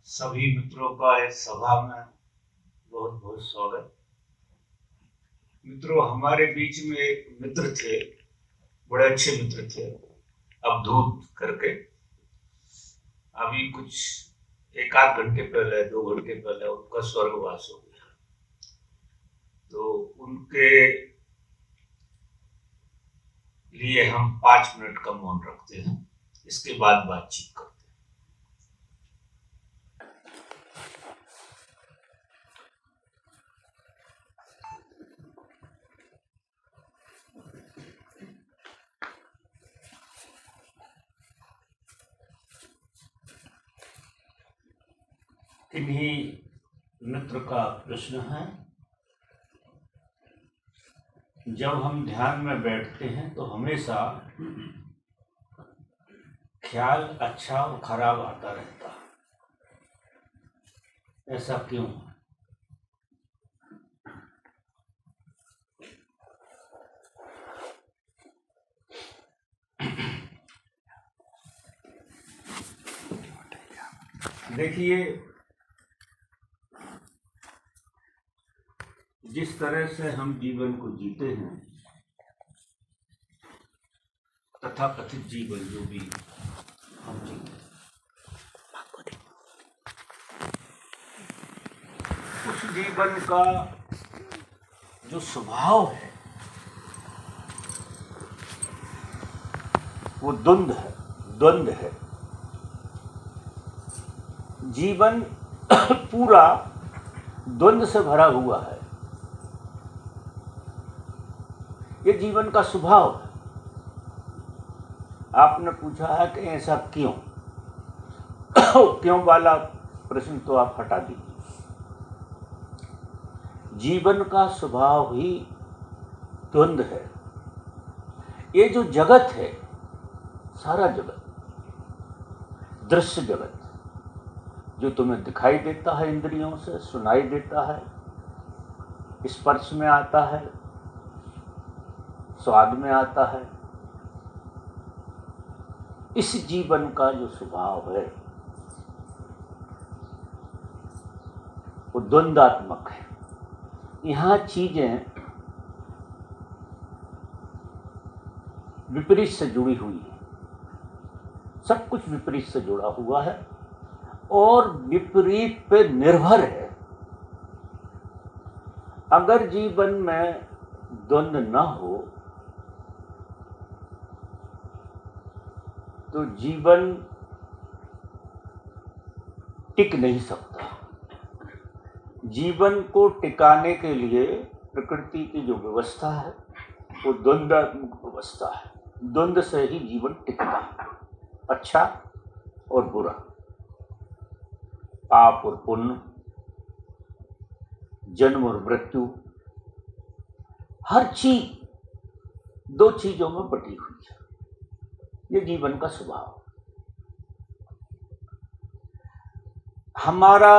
सभी मित्रों का इस सभा में बहुत बहुत स्वागत। मित्रों, हमारे बीच में एक मित्र थे, बड़े अच्छे मित्र थे, अवधूत करके। अभी कुछ एक आध घंटे पहले, 2 घंटे पहले उनका स्वर्गवास हो गया। तो उनके लिए हम 5 मिनट का मौन रखते हैं, इसके बाद बातचीत करते हैं। इन्हीं मित्र का प्रश्न है, जब हम ध्यान में बैठते हैं तो हमेशा ख्याल अच्छा और खराब आता रहता है, ऐसा क्यों? देखिए, जिस तरह से हम जीवन को जीते हैं, तथाकथित जीवन जो भी हम जीते हैं, उस जीवन का जो स्वभाव है वो द्वंद्व है। जीवन पूरा द्वंद्व से भरा हुआ है। ये जीवन का स्वभाव है। आपने पूछा है कि ऐसा क्यों? क्यों वाला प्रश्न तो आप हटा दीजिए। जीवन का स्वभाव ही द्वंद्व है। ये जो जगत है, सारा जगत, दृश्य जगत, जो तुम्हें दिखाई देता है इंद्रियों से, सुनाई देता है, स्पर्श में आता है, स्वाद में आता है, इस जीवन का जो स्वभाव है वो द्वंद्वात्मक है। यहाँ चीजें विपरीत से जुड़ी हुई है। सब कुछ विपरीत से जुड़ा हुआ है और विपरीत पे निर्भर है। अगर जीवन में द्वंद्व न हो तो जीवन टिक नहीं सकता। जीवन को टिकाने के लिए प्रकृति की जो व्यवस्था है वो द्वंद्वात्मक व्यवस्था है। द्वंद्व से ही जीवन टिकता है, अच्छा और बुरा, पाप और पुण्य, जन्म और मृत्यु, हर चीज दो चीजों में बटी हुई है। ये जीवन का स्वभाव। हमारा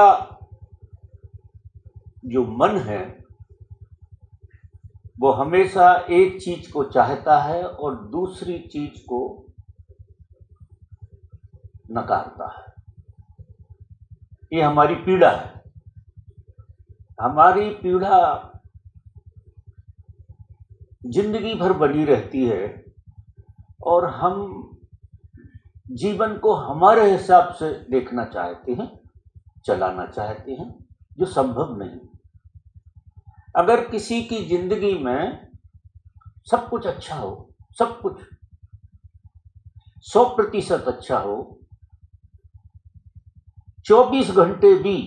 जो मन है वो हमेशा एक चीज को चाहता है और दूसरी चीज को नकारता है। ये हमारी पीड़ा है। हमारी पीड़ा जिंदगी भर बनी रहती है और हम जीवन को हमारे हिसाब से देखना चाहते हैं, चलाना चाहते हैं, जो संभव नहीं। अगर किसी की जिंदगी में सब कुछ अच्छा हो, सब कुछ 100% अच्छा हो, 24 घंटे भी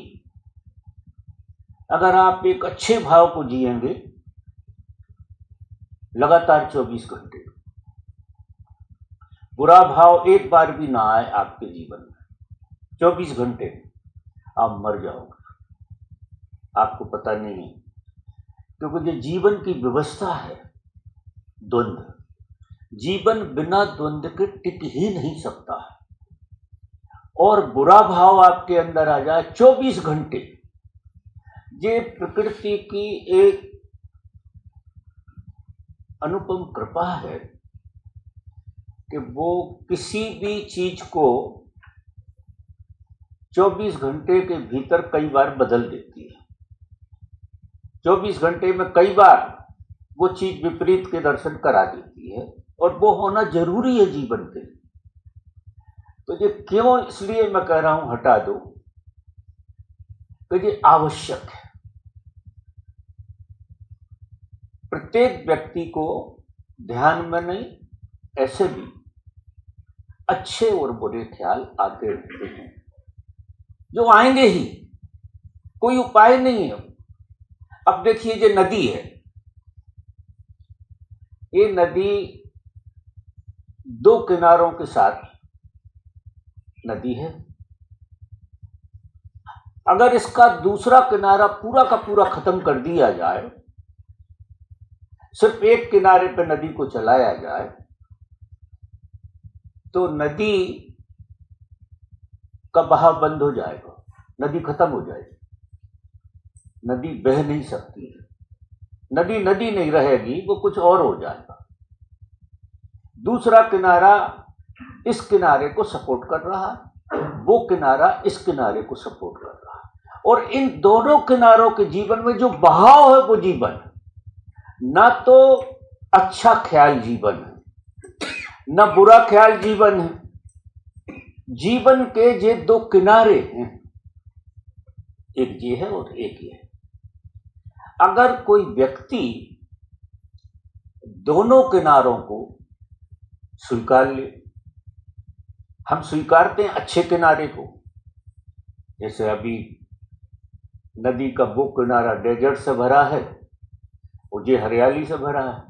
अगर आप एक अच्छे भाव को जिएंगे, लगातार 24 घंटे, बुरा भाव एक बार भी ना आए आपके जीवन में, 24 घंटे आप मर जाओगे। आपको पता नहीं है, क्योंकि जो जीवन की व्यवस्था है द्वंद्व, जीवन बिना द्वंद्व के टिक ही नहीं सकता है। और बुरा भाव आपके अंदर आ जाए 24 घंटे, ये प्रकृति की एक अनुपम कृपा है कि वो किसी भी चीज को 24 घंटे के भीतर कई बार बदल देती है। 24 घंटे में कई बार वो चीज विपरीत के दर्शन करा देती है, और वो होना जरूरी है जीवन के लिए। तो ये क्यों, इसलिए मैं कह रहा हूं हटा दो, कि ये आवश्यक है। प्रत्येक व्यक्ति को ध्यान में नहीं, ऐसे भी अच्छे और बुरे ख्याल आते रहते हैं, जो आएंगे ही, कोई उपाय नहीं है। अब देखिए, ये नदी है, ये नदी दो किनारों के साथ नदी है। अगर इसका दूसरा किनारा पूरा का पूरा खत्म कर दिया जाए, सिर्फ एक किनारे पर नदी को चलाया जाए, तो नदी का बहाव बंद हो जाएगा, नदी खत्म हो जाएगी, नदी बह नहीं सकती है, नदी नदी नहीं रहेगी, वो कुछ और हो जाएगा। दूसरा किनारा इस किनारे को सपोर्ट कर रहा है, वो किनारा इस किनारे को सपोर्ट कर रहा है, और इन दोनों किनारों के जीवन में जो बहाव है वो जीवन है। ना तो अच्छा ख्याल जीवन है, ना बुरा ख्याल जीवन है। जीवन के ये दो किनारे हैं, एक ये है और एक ये है। अगर कोई व्यक्ति दोनों किनारों को स्वीकार ले, हम स्वीकारते हैं अच्छे किनारे को, जैसे अभी नदी का वो किनारा डेजर्ट से भरा है, मुझे हरियाली से भरा है,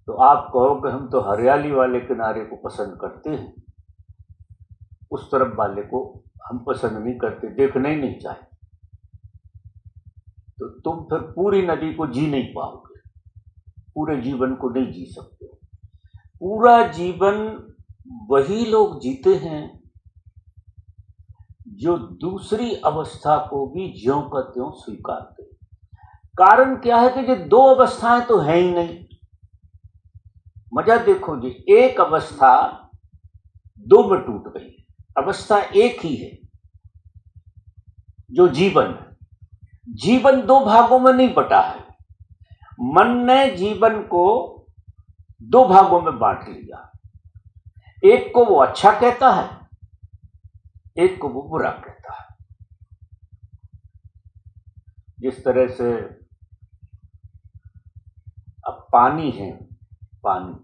तो आप कहो कि हम तो हरियाली वाले किनारे को पसंद करते हैं, उस तरफ वाले को हम पसंद नहीं करते, देखना ही नहीं चाहते, तो तुम फिर पूरी नदी को जी नहीं पाओगे, पूरे जीवन को नहीं जी सकते। पूरा जीवन वही लोग जीते हैं जो दूसरी अवस्था को भी ज्यों का त्यों स्वीकारते हैं। कारण क्या है कि ये दो अवस्थाएं तो है ही नहीं। मजा देखो जी, एक अवस्था दो में टूट गई, अवस्था एक ही है जो जीवन है। जीवन दो भागों में नहीं बटा है, मन ने जीवन को दो भागों में बांट लिया, एक को वो अच्छा कहता है, एक को वो बुरा कहता है। जिस तरह से अब पानी है, पानी,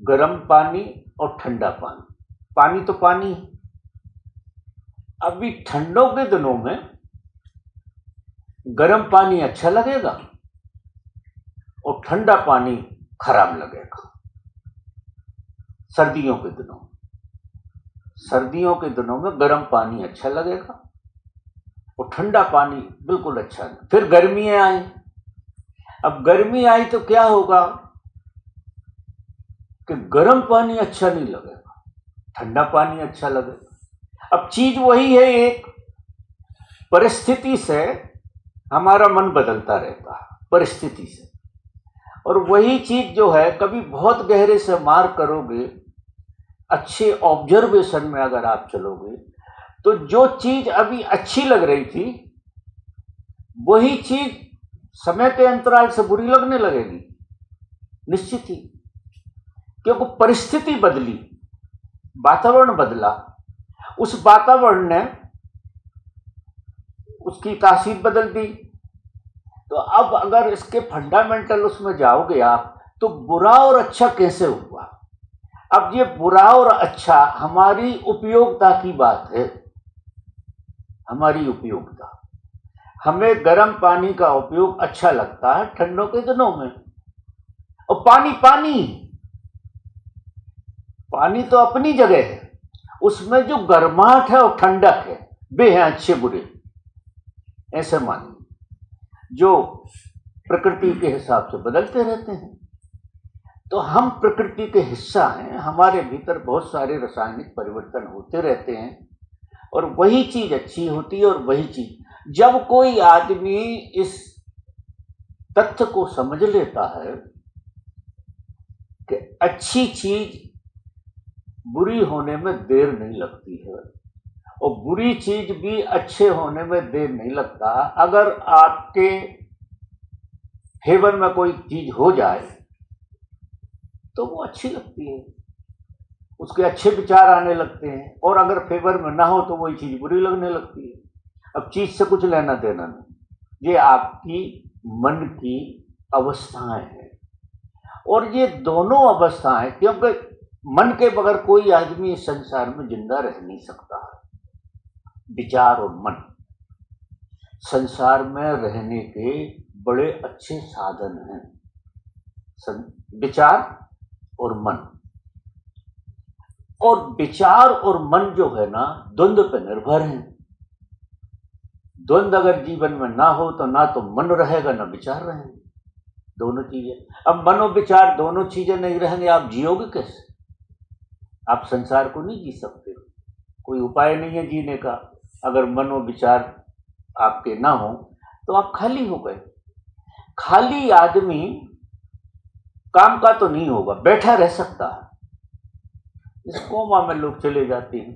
गर्म पानी और ठंडा पानी, पानी तो पानी है। अभी ठंडों के दिनों में गर्म पानी अच्छा लगेगा और ठंडा पानी खराब लगेगा। सर्दियों के दिनों में गर्म पानी अच्छा लगेगा और ठंडा पानी बिल्कुल अच्छा नहीं। फिर गर्मियां आई, अब गर्मी आई तो क्या होगा कि गर्म पानी अच्छा नहीं लगेगा, ठंडा पानी अच्छा लगेगा। अब चीज वही है, एक परिस्थिति से हमारा मन बदलता रहता है, परिस्थिति से। और वही चीज जो है, कभी बहुत गहरे से मार करोगे, अच्छे ऑब्जर्वेशन में अगर आप चलोगे, तो जो चीज अभी अच्छी लग रही थी वही चीज समय के अंतराल से बुरी लगने लगेगी, निश्चित ही। क्योंकि परिस्थिति बदली, वातावरण बदला, उस वातावरण ने उसकी तासीर बदल दी। तो अब अगर इसके फंडामेंटल उसमें जाओगे आप, तो बुरा और अच्छा कैसे हुआ। अब ये बुरा और अच्छा हमारी उपयोगिता की बात है, हमारी उपयोगिता। हमें गर्म पानी का उपयोग अच्छा लगता है ठंडों के दिनों में, और पानी पानी पानी तो अपनी जगह है, उसमें जो गर्माहट है और ठंडक है, वे हैं अच्छे बुरे। ऐसे मानिए, जो प्रकृति के हिसाब से बदलते रहते हैं। तो हम प्रकृति के हिस्सा हैं, हमारे भीतर बहुत सारे रासायनिक परिवर्तन होते रहते हैं, और वही चीज अच्छी होती है। और वही चीज, जब कोई आदमी इस तथ्य को समझ लेता है कि अच्छी चीज बुरी होने में देर नहीं लगती है और बुरी चीज भी अच्छे होने में देर नहीं लगता। अगर आपके फेवर में कोई चीज हो जाए तो वो अच्छी लगती है, उसके अच्छे विचार आने लगते हैं, और अगर फेवर में ना हो तो वही चीज बुरी लगने लगती है। अब चीज से कुछ लेना देना नहीं, ये आपकी मन की अवस्थाएं हैं। और ये दोनों अवस्थाएं, क्योंकि मन के बगैर कोई आदमी इस संसार में जिंदा रह नहीं सकता। विचार और मन संसार में रहने के बड़े अच्छे साधन हैं, विचार और मन। और विचार और मन जो है ना, द्वंद्व पर निर्भर है। द्वंद्व अगर जीवन में ना हो तो ना तो मन रहेगा ना विचार रहेंगे, दोनों चीजें। अब मन और विचार दोनों चीजें नहीं रहेंगे, आप जियोगे कैसे? आप संसार को नहीं जी सकते, कोई उपाय नहीं है जीने का। अगर मन और विचार आपके ना हो तो आप खाली हो गए। खाली आदमी काम का तो नहीं होगा, बैठा रह सकता है। इस कोमा में लोग चले जाते हैं।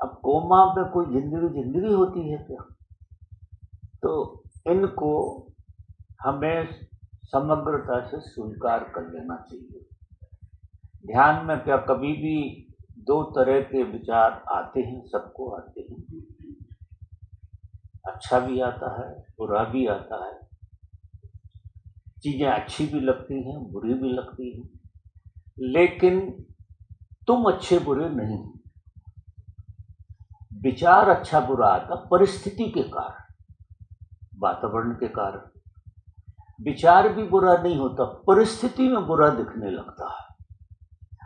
अब कोमा में कोई जिंदगी होती है क्या? तो इनको हमें समग्रता से स्वीकार कर लेना चाहिए। ध्यान में क्या कभी भी दो तरह के विचार आते हैं, सबको आते हैं। अच्छा भी आता है, बुरा भी आता है। चीजें अच्छी भी लगती हैं, बुरी भी लगती हैं, लेकिन तुम अच्छे बुरे नहीं। विचार अच्छा बुरा आता परिस्थिति के कारण, वातावरण के कारण। विचार भी बुरा नहीं होता, परिस्थिति में बुरा दिखने लगता है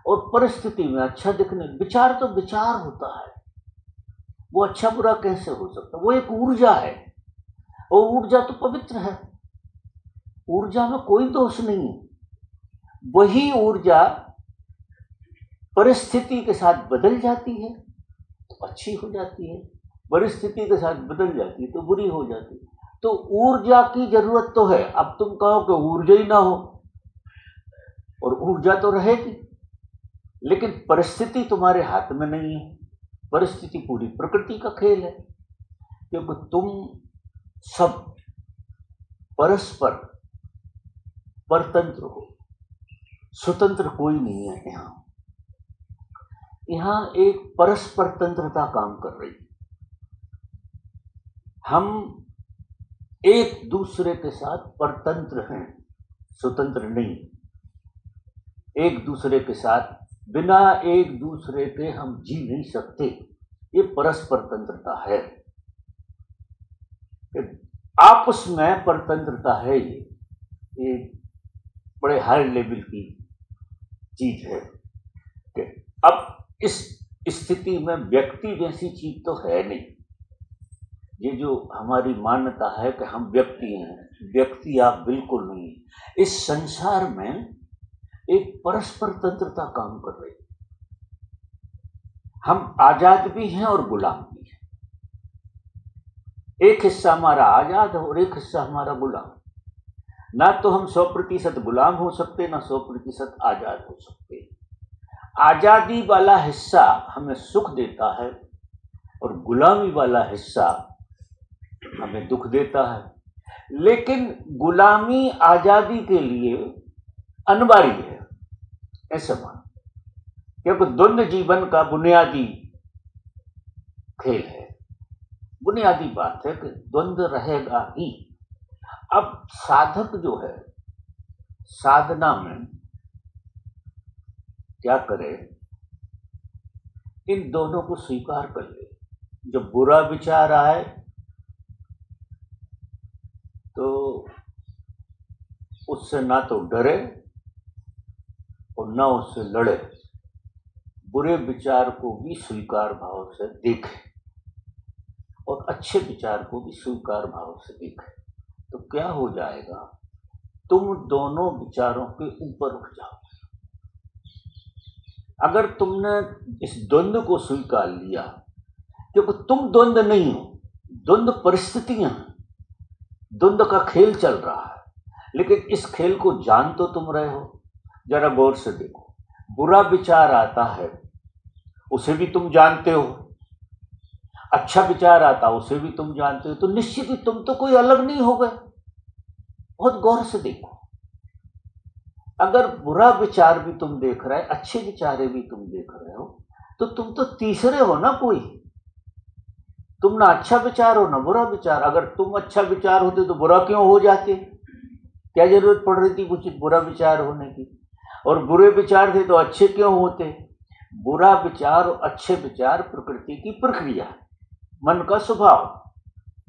और परिस्थिति में अच्छा दिखने। विचार तो विचार होता है, वो अच्छा बुरा कैसे हो सकता? वो एक ऊर्जा है, और ऊर्जा तो पवित्र है, ऊर्जा में कोई दोष नहीं है। वही ऊर्जा परिस्थिति के साथ बदल जाती है तो अच्छी हो जाती है, परिस्थिति के साथ बदल जाती है तो बुरी हो जाती है। तो ऊर्जा की जरूरत तो है। अब तुम कहो कि ऊर्जा ही ना हो, और ऊर्जा तो रहेगी, लेकिन परिस्थिति तुम्हारे हाथ में नहीं है। परिस्थिति पूरी प्रकृति का खेल है, क्योंकि तुम सब परस्पर परतंत्र हो, स्वतंत्र कोई नहीं है। यहां एक परस्पर तंत्रता काम कर रही है। हम एक दूसरे के साथ परतंत्र हैं, स्वतंत्र नहीं। एक दूसरे के साथ बिना एक दूसरे के हम जी नहीं सकते, ये परस्पर तंत्रता है। आपस में परतंत्रता है, ये बड़े हाई लेवल की चीज है। कि अब इस स्थिति में व्यक्ति जैसी चीज तो है नहीं। ये जो हमारी मान्यता है कि हम व्यक्ति हैं, व्यक्ति आप बिल्कुल नहीं। इस संसार में एक परस्पर तंत्रता काम कर रही है। हम आजाद भी हैं और गुलाम भी हैं। एक हिस्सा हमारा आजाद है और एक हिस्सा हमारा गुलाम। ना तो हम 100% गुलाम हो सकते, ना 100% आजाद हो सकते। आजादी वाला हिस्सा हमें सुख देता है और गुलामी वाला हिस्सा हमें दुख देता है। लेकिन गुलामी आजादी के लिए अनिवार्य है, ऐसा मान, क्योंकि द्वंद्व जीवन का बुनियादी खेल है। बुनियादी बात है कि द्वंद्व रहेगा ही। अब साधक जो है साधना में क्या करे? इन दोनों को स्वीकार कर ले। जब बुरा विचार आए तो उससे ना तो डरे और ना उससे लड़े। बुरे विचार को भी स्वीकार भाव से देखे और अच्छे विचार को भी स्वीकार भाव से देखे। तो क्या हो जाएगा? तुम दोनों विचारों के ऊपर उठ जाओ। अगर तुमने इस द्वंद्व को स्वीकार लिया, क्योंकि तुम द्वंद्व नहीं हो, द्वंद्व परिस्थितियां हैं, द्वंद्व का खेल चल रहा है, लेकिन इस खेल को जान तो तुम रहे हो। जरा गौर से देखो, बुरा विचार आता है उसे भी तुम जानते हो, अच्छा विचार आता उसे भी तुम जानते हो, तो निश्चित ही तुम तो कोई अलग नहीं हो गए। बहुत गौर से देखो, अगर बुरा विचार भी तुम देख रहे, अच्छे विचारे भी तुम देख रहे हो, तो तुम तो तीसरे हो ना कोई। तुम ना अच्छा विचार हो ना बुरा विचार। अगर तुम अच्छा विचार होते तो बुरा क्यों हो जाते? क्या जरूरत पड़ रही थी कुछ बुरा विचार होने की? और बुरे विचार थे तो अच्छे क्यों होते? बुरा विचार और अच्छे विचार प्रकृति की प्रक्रिया, मन का स्वभाव,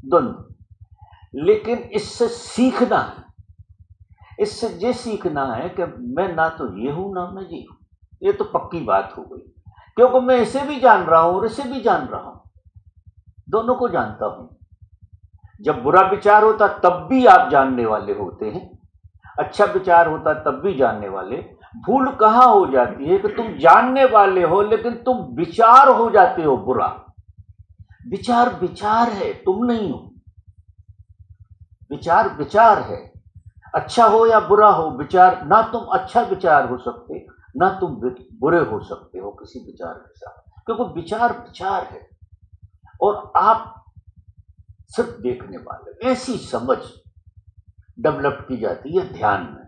द्वंद्व। लेकिन इससे सीखना है, इससे ये सीखना है कि मैं ना तो ये हूं ना मैं ये हूं। ये तो पक्की बात हो गई, क्योंकि मैं इसे भी जान रहा हूं और इसे भी जान रहा हूं, दोनों को जानता हूं। जब बुरा विचार होता तब भी आप जानने वाले होते हैं, अच्छा विचार होता तब भी जानने वाले। भूल कहां हो जाती है कि तुम जानने वाले हो लेकिन तुम विचार हो जाते हो बुरा। विचार विचार है, तुम नहीं हो। विचार विचार है, अच्छा हो या बुरा हो विचार। ना तुम अच्छा विचार हो सकते, ना तुम बुरे हो सकते हो किसी विचार के साथ, क्योंकि विचार विचार है और आप सिर्फ देखने वाले। ऐसी समझ डेवलप की जाती है ध्यान में,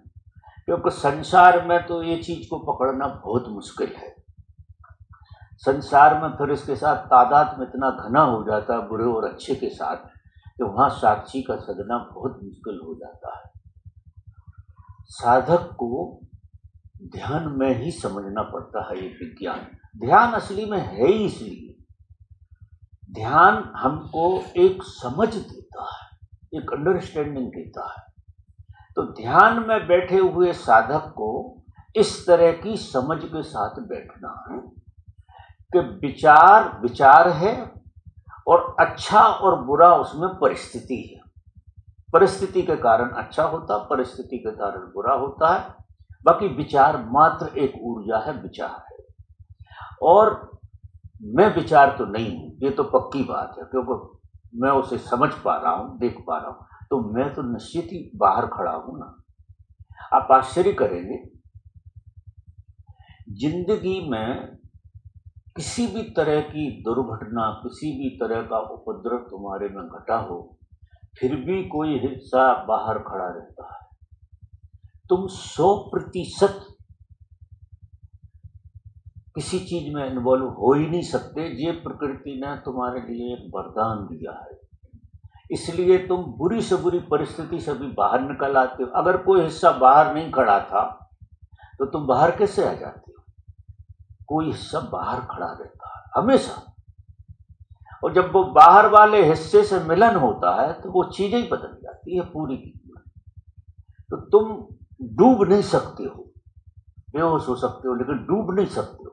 क्योंकि संसार में तो ये चीज को पकड़ना बहुत मुश्किल है। संसार में फिर इसके साथ तादाद में इतना घना हो जाता है बुरे और अच्छे के साथ, कि वहां साक्षी का सदना बहुत मुश्किल हो जाता है। साधक को ध्यान में ही समझना पड़ता है ये विज्ञान। ध्यान असली में है ही इसलिए, ध्यान हमको एक समझ देता है, एक अंडरस्टैंडिंग देता है। तो ध्यान में बैठे हुए साधक को इस तरह की समझ के साथ बैठना है कि विचार विचार है और अच्छा और बुरा उसमें परिस्थिति है। परिस्थिति के कारण अच्छा होता, परिस्थिति के कारण बुरा होता है। बाकी विचार मात्र एक ऊर्जा है, विचार है। और मैं विचार तो नहीं हूं, ये तो पक्की बात है, क्योंकि मैं उसे समझ पा रहा हूं, देख पा रहा हूं। तो मैं तो निश्चित ही बाहर खड़ा हूं ना। आप आश्चर्य करेंगे, जिंदगी में किसी भी तरह की दुर्घटना, किसी भी तरह का उपद्रव तुम्हारे में घटा हो, फिर भी कोई हिस्सा बाहर खड़ा रहता है। तुम 100% किसी चीज में इन्वॉल्व हो ही नहीं सकते। ये प्रकृति ने तुम्हारे लिए एक वरदान दिया है, इसलिए तुम बुरी से बुरी परिस्थिति से भी बाहर निकल आते हो। अगर कोई हिस्सा बाहर नहीं खड़ा था तो तुम बाहर कैसे आ जाते हो? कोई हिस्सा बाहर खड़ा रहता है हमेशा, और जब वो बाहर वाले हिस्से से मिलन होता है तो वो चीजें ही बदल जाती है पूरी की पूरी। तो तुम डूब नहीं सकते हो, बेहोश हो सकते हो लेकिन डूब नहीं सकते हो,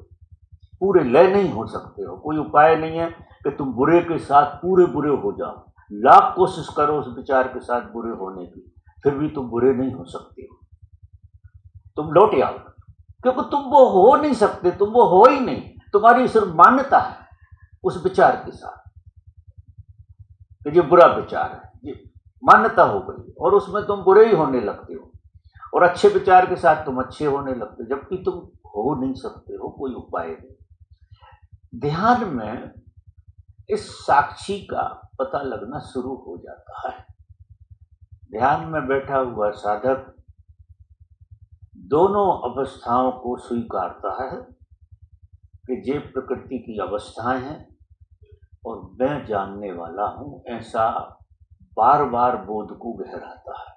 पूरे लय नहीं हो सकते हो। कोई उपाय नहीं है कि तुम बुरे के साथ पूरे बुरे हो जाओ। लाख कोशिश करो उस विचार के साथ बुरे होने की, फिर भी तुम बुरे नहीं हो सकते हो। तुम लौट आओ, क्योंकि तुम वो हो नहीं सकते, तुम वो हो ही नहीं। तुम्हारी सिर्फ मान्यता है उस विचार के साथ कि ये बुरा विचार है, ये मान्यता हो गई, और उसमें तुम बुरे ही होने लगते हो। और अच्छे विचार के साथ तुम अच्छे होने लगते हो, जबकि तुम हो नहीं सकते हो, कोई उपाय नहीं। ध्यान में इस साक्षी का पता लगना शुरू हो जाता है। ध्यान में बैठा हुआ साधक दोनों अवस्थाओं को स्वीकारता है कि ये प्रकृति की अवस्थाएं हैं और मैं जानने वाला हूं। ऐसा बार बार बोध को गहराता है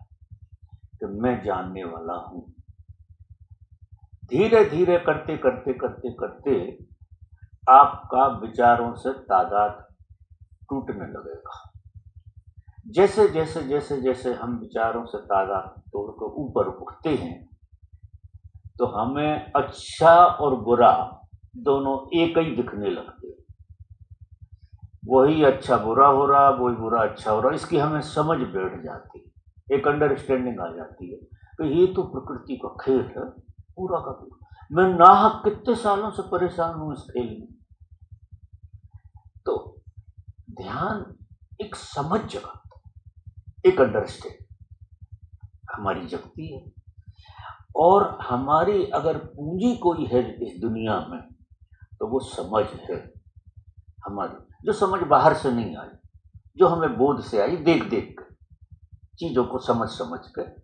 कि मैं जानने वाला हूं। धीरे धीरे करते करते करते करते आपका विचारों से तादाद टूटने लगेगा। जैसे जैसे जैसे जैसे हम विचारों से तादाद तोड़कर ऊपर उठते हैं तो हमें अच्छा और बुरा दोनों एक ही दिखने लगते हैं। वही अच्छा बुरा हो रहा, वही बुरा अच्छा हो रहा, इसकी हमें समझ बैठ जाती है, एक अंडरस्टैंडिंग आ जाती है तो ये तो प्रकृति का खेल है पूरा का पूरा। मैं नाहक कितने सालों से परेशान हूं इस खेल में। तो ध्यान एक समझ जगाता, एक अंडरस्टैंड हमारी जगती है। और हमारी अगर पूंजी कोई है इस दुनिया में तो वो समझ है हमारी, जो समझ बाहर से नहीं आई, जो हमें बोध से आई, देख देख कर चीजों को समझ समझ कर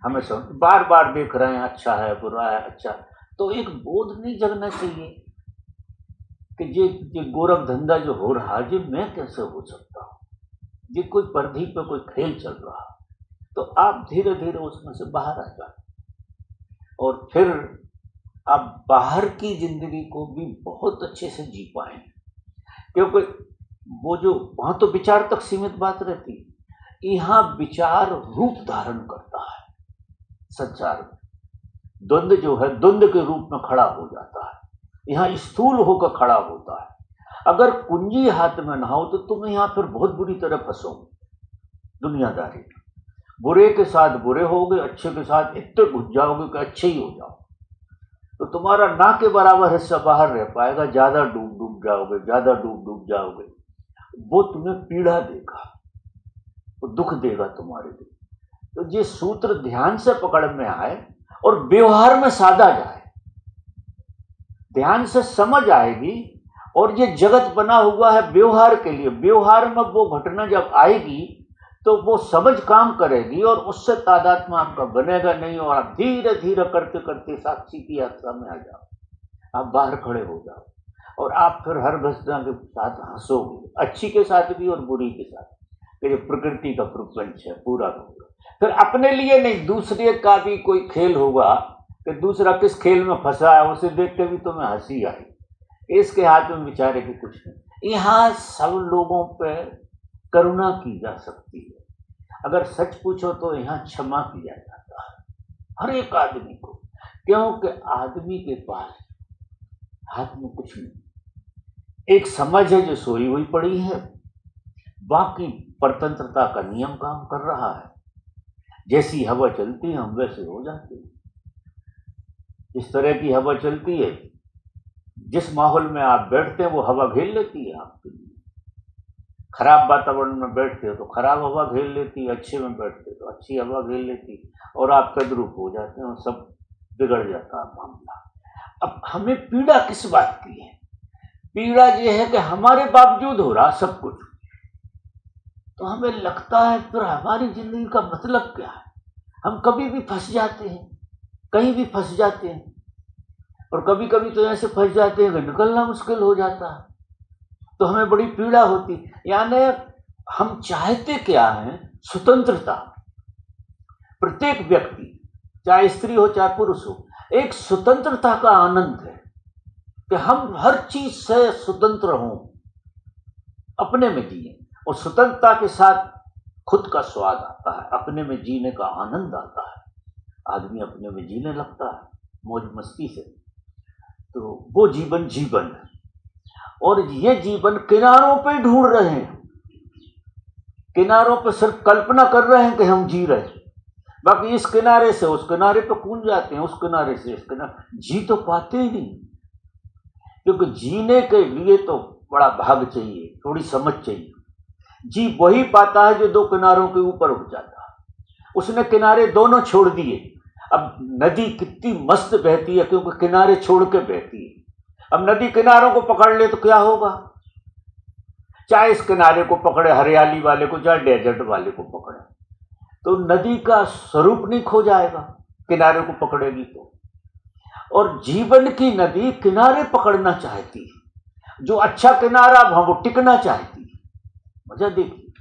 हमें समझ, बार बार देख रहे हैं अच्छा है बुरा है अच्छा, तो एक बोध नहीं जगना चाहिए कि ये गोरख धंधा जो हो रहा है ये मैं कैसे हो सकता हूँ, ये कोई पर्दी पे कोई खेल चल रहा है। तो आप धीरे धीरे उसमें से बाहर आ जाए और फिर आप बाहर की जिंदगी को भी बहुत अच्छे से जी पाए, क्योंकि वो जो वहां तो विचार तक सीमित बात रहती, यहाँ विचार रूप धारण करता है, संसार में द्वंद्व जो है द्वंद्व के रूप में खड़ा हो जाता है, यहाँ स्थूल होकर खड़ा होता है। अगर कुंजी हाथ में ना हो तो तुम यहाँ फिर बहुत बुरी तरह फंसोगे दुनियादारी, बुरे के साथ बुरे होगे, अच्छे के साथ इतने घुस जाओगे कि अच्छे ही हो जाओ, तो तुम्हारा ना के बराबर हिस्सा बाहर रह पाएगा, ज्यादा डूब डूब जाओगे, ज्यादा डूब डूब जाओगे, वो तुम्हें पीड़ा देगा, वो दुख देगा तुम्हारे लिए। तो ये सूत्र ध्यान से पकड़ में आए और व्यवहार में साधा जाए, ध्यान से समझ आएगी। और ये जगत बना हुआ है व्यवहार के लिए, व्यवहार में वो घटना जब आएगी तो वो समझ काम करेगी और उससे तादात्म्य आपका बनेगा नहीं, और आप धीरे धीरे करते करते साक्षी की यात्रा में आ जाओ, आप बाहर खड़े हो जाओ और आप फिर हर घटना के साथ हंसोगे, अच्छी के साथ भी और बुरी के साथ। ये प्रकृति का प्रपंच है पूरा होगा, फिर अपने लिए नहीं दूसरे का भी कोई खेल होगा कि दूसरा किस खेल में फंसा है, उसे देख के भी तुम्हें हंसी आई, इसके हाथ में बेचारे की कुछ नहीं। यहाँ सब लोगों पे करुणा की जा सकती है, अगर सच पूछो तो यहाँ क्षमा किया जाता है हर एक आदमी को, क्योंकि आदमी के पास हाथ में कुछ नहीं, एक समझ है जो सोई हुई पड़ी है, बाकी परतंत्रता का नियम काम कर रहा है, जैसी हवा चलती है हम वैसे हो जाते हैं, इस तरह की हवा चलती है, जिस माहौल में आप बैठते हैं वो हवा घेर लेती है आपके लिए, खराब वातावरण में बैठते हो तो खराब हवा घेर लेती है, अच्छे में बैठते तो अच्छी हवा घेर लेती है, और आप तद्रुप हो जाते हैं और सब बिगड़ जाता है मामला। अब हमें पीड़ा किस बात की है? पीड़ा ये है कि हमारे बावजूद हो रहा सब कुछ, तो हमें लगता है फिर हमारी जिंदगी का मतलब क्या है, हम कभी भी फंस जाते हैं, कहीं भी फंस जाते हैं, और कभी कभी तो ऐसे फंस जाते हैं कि निकलना मुश्किल हो जाता है, तो हमें बड़ी पीड़ा होती। यानी हम चाहते क्या हैं? स्वतंत्रता। प्रत्येक व्यक्ति चाहे स्त्री हो चाहे पुरुष हो, एक स्वतंत्रता का आनंद है कि हम हर चीज से स्वतंत्र हों, अपने में जिए, और स्वतंत्रता के साथ खुद का स्वाद आता है, अपने में जीने का आनंद आता है, आदमी अपने में जीने लगता है मौज मस्ती से, तो वो जीवन जीवन है। और ये जीवन किनारों पे ढूंढ रहे हैं, किनारों पे सिर्फ कल्पना कर रहे हैं कि हम जी रहे हैं, बाकी इस किनारे से उस किनारे पे कूद जाते हैं, उस किनारे से इस किनारे, जी तो पाते ही नहीं, क्योंकि जीने के लिए तो बड़ा भाग चाहिए, थोड़ी समझ चाहिए। जी वही पाता है जो दो किनारों के ऊपर उठ जाता है, उसने किनारे दोनों छोड़ दिए। अब नदी कितनी मस्त बहती है क्योंकि किनारे छोड़ के बहती है। अब नदी किनारों को पकड़ ले तो क्या होगा? चाहे इस किनारे को पकड़े हरियाली वाले को, चाहे डेजर्ट वाले को पकड़े, तो नदी का स्वरूप नहीं खो जाएगा किनारे को पकड़ेगी तो। और जीवन की नदी किनारे पकड़ना चाहती है, जो अच्छा किनारा वहां वो टिकना चाहती है। मजा देखिए,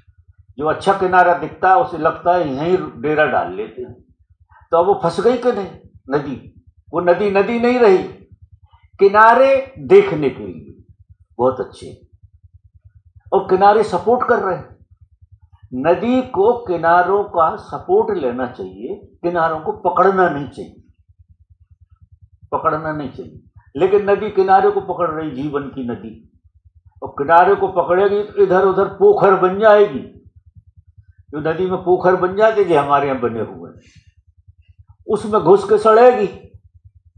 जो अच्छा किनारा दिखता है उसे लगता है यहीं डेरा डाल लेते हैं, तो अब वो फंस गई कि नहीं नदी, वो नदी नदी नहीं रही। किनारे देखने के लिए बहुत अच्छे, और किनारे सपोर्ट कर रहे हैं। नदी को किनारों का सपोर्ट लेना चाहिए, किनारों को पकड़ना नहीं चाहिए, पकड़ना नहीं चाहिए। लेकिन नदी किनारे को पकड़ रही, जीवन की नदी, और किनारे को पकड़ेगी तो इधर उधर पोखर बन जाएगी। जो नदी में पोखर बन जाते जो हमारे यहाँ बने हुए, उसमें घुस के सड़ेगी,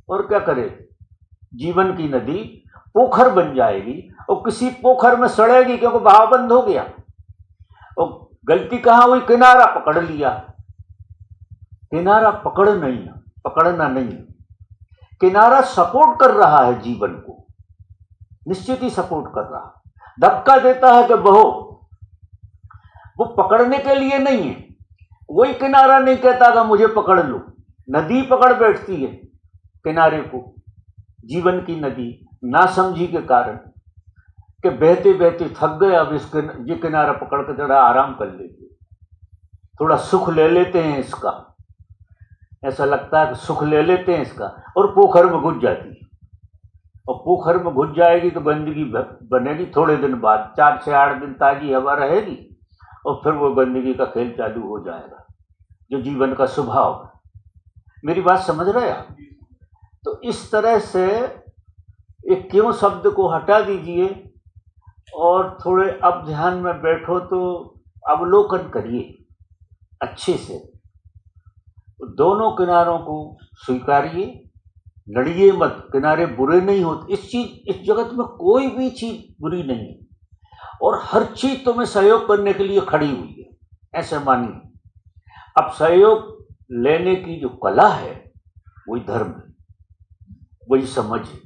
और क्या करे? जीवन की नदी पोखर बन जाएगी और किसी पोखर में सड़ेगी क्योंकि बहाव बंद हो गया। और गलती कहां हुई? किनारा पकड़ लिया। किनारा पकड़ नहीं, पकड़ना नहीं। किनारा सपोर्ट कर रहा है जीवन को, निश्चित ही सपोर्ट कर रहा है, धक्का देता है कि बहो, वो पकड़ने के लिए नहीं है। वही किनारा नहीं कहता कि मुझे पकड़ लो, नदी पकड़ बैठती है किनारे को, जीवन की नदी, नासमझी के कारण कि बहते बहते थक गए, अब ये किनारा पकड़ के थोड़ा आराम कर लेते, थोड़ा सुख ले लेते हैं इसका, ऐसा लगता है कि सुख ले लेते हैं इसका, और पोखर में घुस जाती है। और पोखर में घुस जाएगी तो गंदगी बनेगी, थोड़े दिन बाद 4 से 8 दिन ताजी हवा रहेगी और फिर वो गंदगी का खेल चालू हो जाएगा, जो जीवन का स्वभाव है। मेरी बात समझ रहे आप? तो इस तरह से एक क्यों शब्द को हटा दीजिए और थोड़े अब ध्यान में बैठो तो अवलोकन करिए अच्छे से, दोनों किनारों को स्वीकारिए, लड़िए मत, किनारे बुरे नहीं होते। इस जगत में कोई भी चीज बुरी नहीं है और हर चीज तुम्हें सहयोग करने के लिए खड़ी हुई है, ऐसे मानिए। अब सहयोग लेने की जो कला है वही धर्म है, वही समझ है।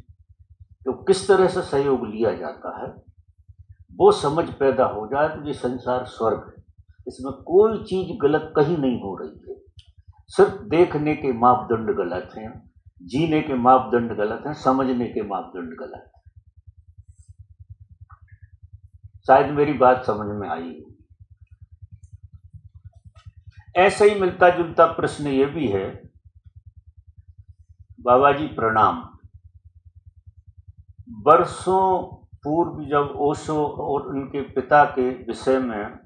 तो किस तरह से सहयोग लिया जाता है वो समझ पैदा हो जाए तो ये संसार स्वर्ग है, इसमें कोई चीज गलत कहीं नहीं हो रही है। सिर्फ देखने के मापदंड गलत हैं, जीने के मापदंड गलत हैं, समझने के मापदंड गलत हैं। शायद मेरी बात समझ में आई। ऐसे ही मिलता जुलता प्रश्न ये भी है, बाबा जी प्रणाम। वर्षों पूर्व जब ओशो और उनके पिता के विषय में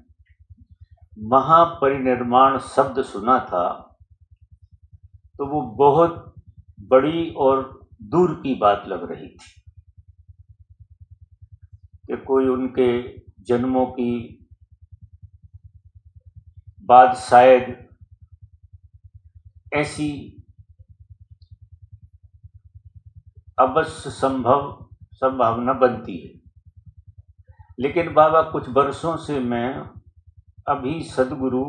महापरिनिर्वाण शब्द सुना था तो वो बहुत बड़ी और दूर की बात लग रही थी कि कोई उनके जन्मों की बाद शायद ऐसी अवश्य संभावना बनती है। लेकिन बाबा कुछ वर्षों से मैं अभी सदगुरु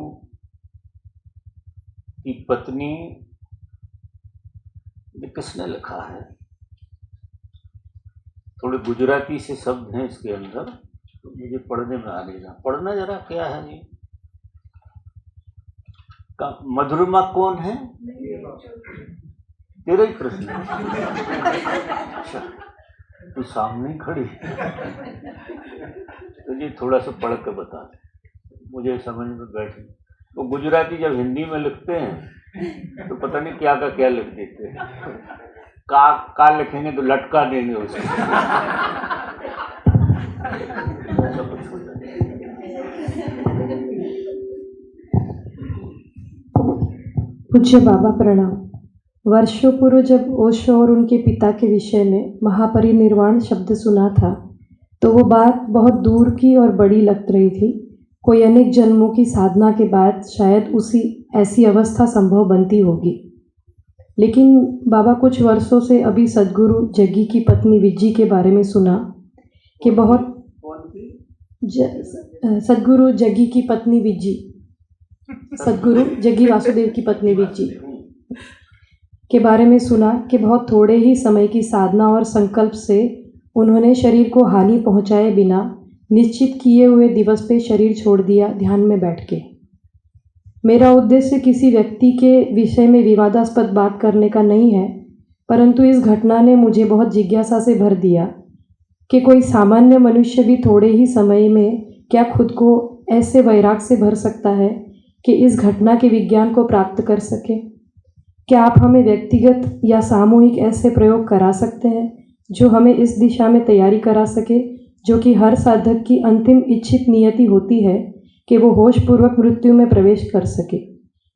की पत्नी, ये किसने लिखा है, थोड़े गुजराती से शब्द हैं इसके अंदर, तो मुझे पढ़ने में आ नहीं रहा, पढ़ना जरा क्या है ये का मधुरमा कौन है? तेरा ही प्रश्न। अच्छा, तू सामने खड़ी तो ये थोड़ा सा पढ़ के बता, मुझे समझ में बैठे। तो गुजराती जब हिंदी में लिखते हैं तो पता नहीं क्या का क्या लिख देते हैं, का लिखेंगे तो लटका देंगे उसको, ऐसा कुछ हो जाए। पूज्य बाबा प्रणाम। वर्षों पूर्व जब ओशो और उनके पिता के विषय में महापरिनिर्वाण शब्द सुना था तो वो बात बहुत दूर की और बड़ी लग रही थी। कोई अनेक जन्मों की साधना के बाद शायद ऐसी अवस्था संभव बनती होगी। लेकिन बाबा कुछ वर्षों से अभी सदगुरु जग्गी की पत्नी विज्जी के बारे में सुना कि बहुत सदगुरु जग्गी की पत्नी विज्जी, सदगुरु जग्गी वासुदेव की पत्नी विज्जी के बारे में सुना कि बहुत थोड़े ही समय की साधना और संकल्प से उन्होंने शरीर को हानि पहुंचाए बिना निश्चित किए हुए दिवस पे शरीर छोड़ दिया ध्यान में बैठ के। मेरा उद्देश्य किसी व्यक्ति के विषय में विवादास्पद बात करने का नहीं है, परंतु इस घटना ने मुझे बहुत जिज्ञासा से भर दिया कि कोई सामान्य मनुष्य भी थोड़े ही समय में क्या खुद को ऐसे वैराग से भर सकता है कि इस घटना के विज्ञान को प्राप्त कर सके। क्या आप हमें व्यक्तिगत या सामूहिक ऐसे प्रयोग करा सकते हैं जो हमें इस दिशा में तैयारी करा सके, जो कि हर साधक की अंतिम इच्छित नियति होती है कि वो होश पूर्वक मृत्यु में प्रवेश कर सके,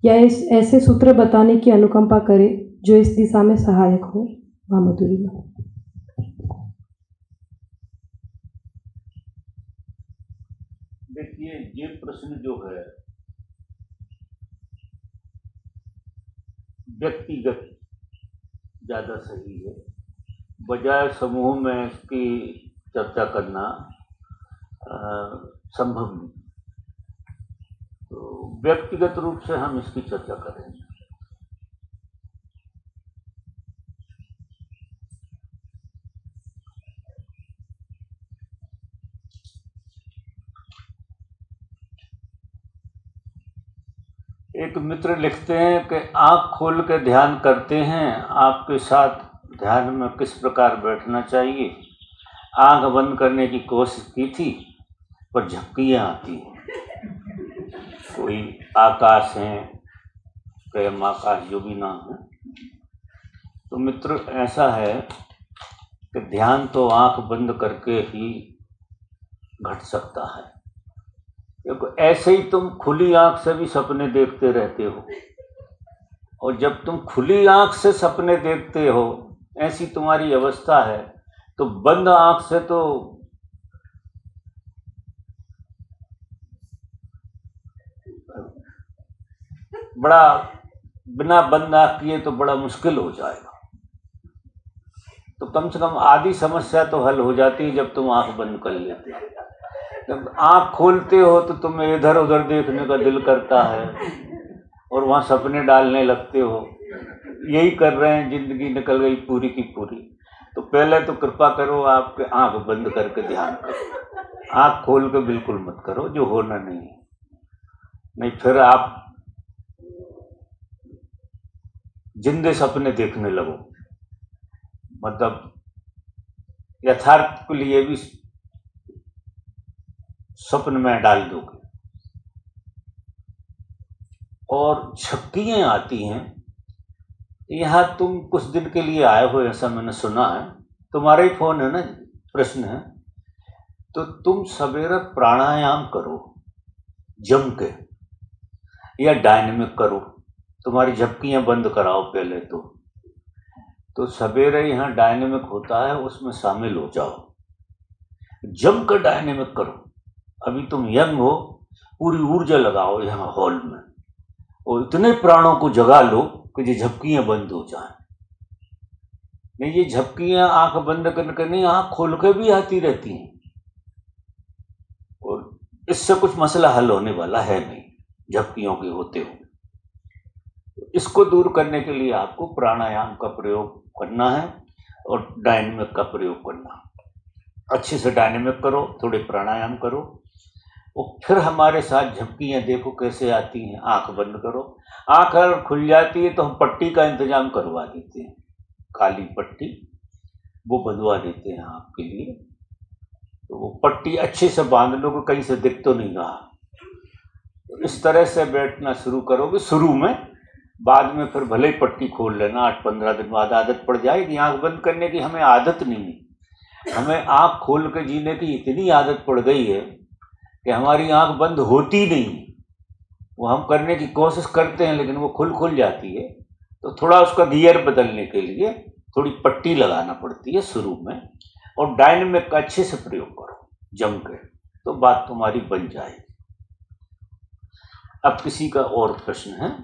या ऐसे सूत्र बताने की अनुकंपा करे जो इस दिशा में सहायक हो। मामदुरी में देखिए, ये प्रश्न जो है व्यक्तिगत ज़्यादा सही है, बजाय समूह में इसकी चर्चा करना संभव नहीं। तो व्यक्तिगत रूप से हम इसकी चर्चा करेंगे। एक मित्र लिखते हैं कि आँख खोल के ध्यान करते हैं, आपके साथ ध्यान में किस प्रकार बैठना चाहिए। आँख बंद करने की कोशिश की थी पर झपकियाँ आती हैं। कोई आकाश हैं, प्रेम आकाश, जो भी नाम है। तो मित्र ऐसा है कि ध्यान तो आँख बंद करके ही घट सकता है, क्योंकि ऐसे ही तुम खुली आँख से भी सपने देखते रहते हो, और जब तुम खुली आँख से सपने देखते हो, ऐसी तुम्हारी अवस्था है, तो बंद आँख से तो बड़ा, बिना बंद आँख किए तो बड़ा मुश्किल हो जाएगा। तो कम से कम आधी समस्या तो हल हो जाती है जब तुम आँख बंद कर लेते हो। जब आँख खोलते हो तो तुम्हें इधर उधर देखने का दिल करता है और वहाँ सपने डालने लगते हो। यही कर रहे हैं, जिंदगी निकल गई पूरी की पूरी। तो पहले तो कृपा करो, आपके आँख बंद करके ध्यान करो, आँख खोल के बिल्कुल मत करो, जो होना नहीं है। नहीं फिर आप जिंदे सपने देखने लगो, मतलब यथार्थ के लिए भी स्वप्न में डाल दोगे। और झपकियाँ आती हैं, यहाँ तुम कुछ दिन के लिए आए हो ऐसा मैंने सुना है, तुम्हारा ही फोन है ना, प्रश्न है। तो तुम सवेरे प्राणायाम करो जम के, या डायनेमिक करो, तुम्हारी झपकियाँ बंद कराओ पहले तो सवेरे यहाँ डायनेमिक होता है, उसमें शामिल हो जाओ, जम कर डायनेमिक करो। अभी तुम यंग हो, पूरी ऊर्जा लगाओ यहाँ हॉल में, और इतने प्राणों को जगा लो कि ये झपकियाँ बंद हो जाएं। नहीं, ये झपकियाँ आंख बंद करके नहीं, आंख खोल के भी आती रहती हैं, और इससे कुछ मसला हल होने वाला है नहीं झपकियों के होते हो। इसको दूर करने के लिए आपको प्राणायाम का प्रयोग करना है और डायनेमिक का प्रयोग करना है। अच्छे से डायनेमिक करो, थोड़े प्राणायाम करो, और फिर हमारे साथ झपकियाँ देखो कैसे आती हैं। आंख बंद करो, आंख अगर खुल जाती है तो हम पट्टी का इंतजाम करवा देते हैं, काली पट्टी वो बंधवा देते हैं आपके लिए। तो वो पट्टी अच्छे से बांध लो कि कहीं से दिख तो नहीं रहा। तो इस तरह से बैठना शुरू करोगे शुरू में, बाद में फिर भले ही पट्टी खोल लेना, 8-15 दिन बाद आदत पड़ जाएगी। आंख बंद करने की हमें आदत नहीं है, हमें आंख खोल के जीने की इतनी आदत पड़ गई है कि हमारी आंख बंद होती नहीं। वो हम करने की कोशिश करते हैं लेकिन वो खुल जाती है। तो थोड़ा उसका गियर बदलने के लिए थोड़ी पट्टी लगाना पड़ती है शुरू में, और डायनेमिक का अच्छे से प्रयोग करो जम के, तो बात तुम्हारी बन जाएगी। अब किसी का और प्रश्न है?